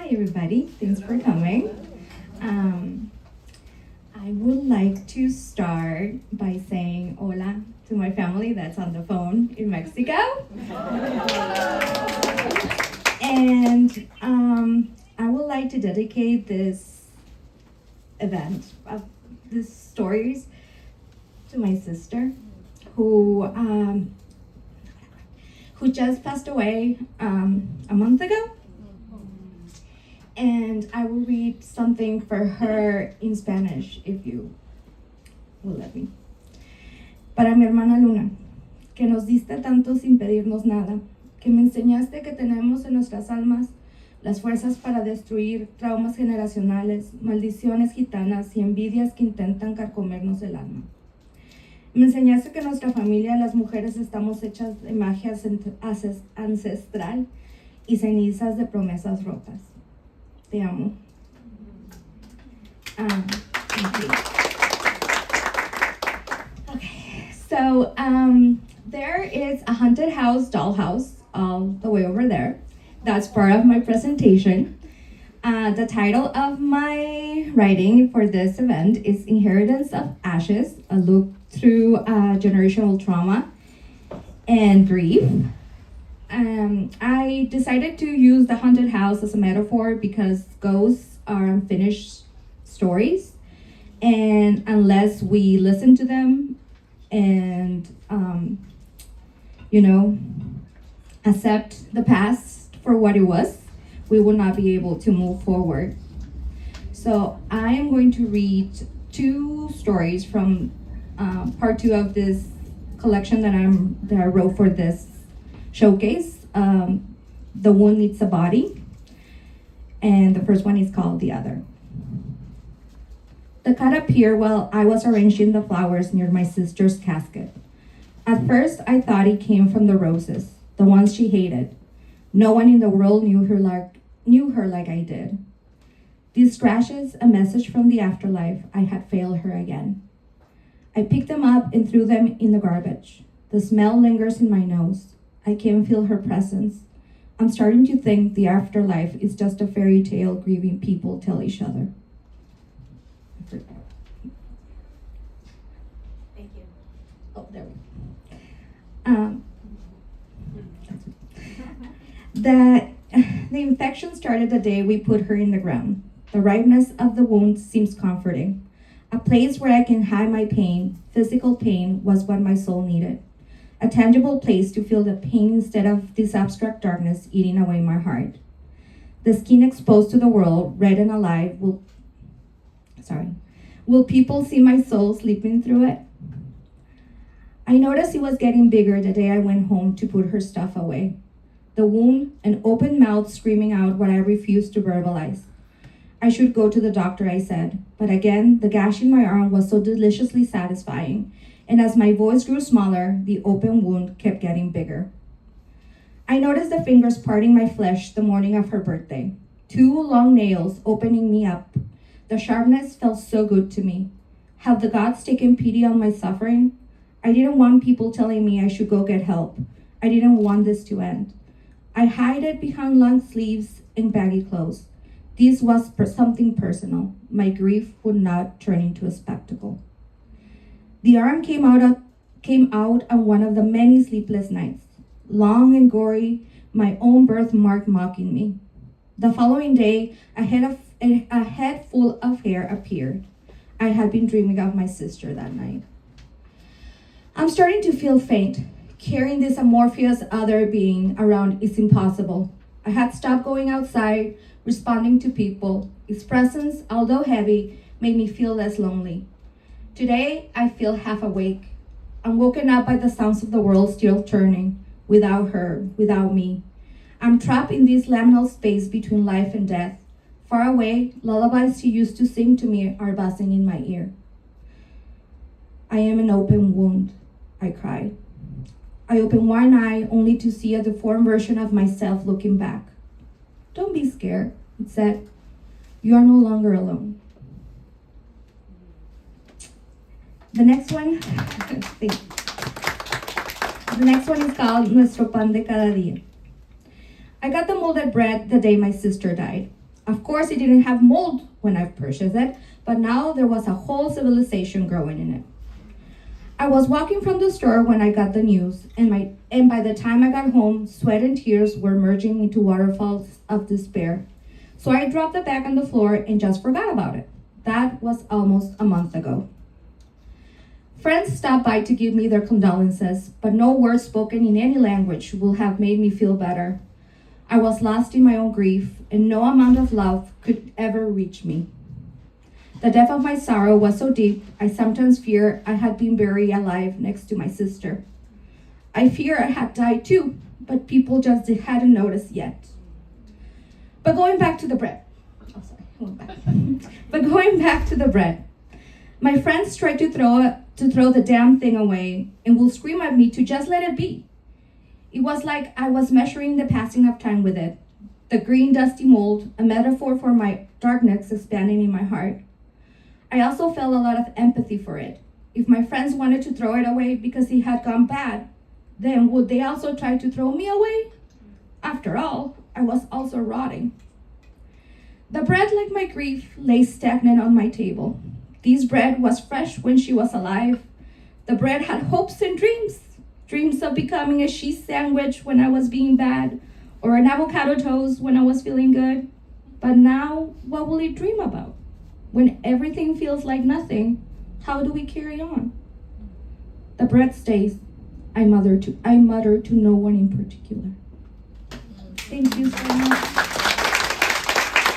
Hi, everybody. Thanks for coming. I would like to start by saying hola to my family that's on the phone in Mexico. And I would like to dedicate this event of these stories to my sister who just passed away a month ago. And I will read something for her in Spanish, if you will let me. Para mi hermana Luna, que nos diste tanto sin pedirnos nada, que me enseñaste que tenemos en nuestras almas las fuerzas para destruir traumas generacionales, maldiciones gitanas y envidias que intentan carcomernos el alma. Me enseñaste que nuestra familia, las mujeres, estamos hechas de magia ancestral y cenizas de promesas rotas. Te amo. Thank you. Okay, so there is a haunted house, dollhouse, all the way over there. That's part of my presentation. The title of my writing for this event is Inheritance of Ashes, a look through generational trauma and grief. I decided to use the haunted house as a metaphor because ghosts are unfinished stories, and unless we listen to them and accept the past for what it was, we will not be able to move forward. So I am going to read two stories from part 2 of this collection that I wrote for this showcase. The Wound Needs a Body, and the first one is called The Other. The cat appeared while I was arranging the flowers near my sister's casket. At first, I thought it came from the roses, the ones she hated. No one in the world knew her like I did. These scratches, a message from the afterlife. I had failed her again. I picked them up and threw them in the garbage. The smell lingers in my nose. I can feel her presence. I'm starting to think the afterlife is just a fairy tale grieving people tell each other. Thank you. Oh, there we go. The infection started the day we put her in the ground. The ripeness of the wound seems comforting. A place where I can hide my pain, physical pain, was what my soul needed. A tangible place to feel the pain instead of this abstract darkness eating away my heart. The skin exposed to the world, red and alive, will people see my soul sleeping through it? I noticed it was getting bigger the day I went home to put her stuff away. The wound, an open mouth screaming out what I refused to verbalize. I should go to the doctor, I said, but again, the gash in my arm was so deliciously satisfying, and as my voice grew smaller, the open wound kept getting bigger. I noticed the fingers parting my flesh the morning of her birthday. 2 long nails opening me up. The sharpness felt so good to me. Have the gods taken pity on my suffering? I didn't want people telling me I should go get help. I didn't want this to end. I hid it behind long sleeves and baggy clothes. This was something personal. My grief would not turn into a spectacle. The arm came out on one of the many sleepless nights, long and gory, my own birthmark mocking me. The following day, a head full of hair appeared. I had been dreaming of my sister that night. I'm starting to feel faint. Carrying this amorphous other being around is impossible. I had stopped going outside, responding to people. Its presence, although heavy, made me feel less lonely. Today, I feel half awake. I'm woken up by the sounds of the world still turning, without her, without me. I'm trapped in this liminal space between life and death. Far away, lullabies she used to sing to me are buzzing in my ear. I am an open wound, I cried. I opened one eye only to see a deformed version of myself looking back. Don't be scared, it said. You are no longer alone. The next one, the next one is called Nuestro Pan de Cada Día. I got the molded bread the day my sister died. Of course, it didn't have mold when I purchased it, but now there was a whole civilization growing in it. I was walking from the store when I got the news, and by the time I got home, sweat and tears were merging into waterfalls of despair. So I dropped the bag on the floor and just forgot about it. That was almost a month ago. Friends stopped by to give me their condolences, but no words spoken in any language would have made me feel better. I was lost in my own grief, and no amount of love could ever reach me. The depth of my sorrow was so deep, I sometimes fear I had been buried alive next to my sister. I fear I had died too, but people just hadn't noticed yet. But going back to the bread. But going back to the bread. My friends tried to throw the damn thing away and will scream at me to just let it be. It was like I was measuring the passing of time with it. The green dusty mold, a metaphor for my darkness expanding in my heart. I also felt a lot of empathy for it. If my friends wanted to throw it away because it had gone bad, then would they also try to throw me away? After all, I was also rotting. The bread, like my grief, lay stagnant on my table. This bread was fresh when she was alive. The bread had hopes and dreams. Dreams of becoming a cheese sandwich when I was being bad, or an avocado toast when I was feeling good. But now, what will it dream about? When everything feels like nothing, how do we carry on? The bread stays. I mutter to no one in particular. Thank you so much.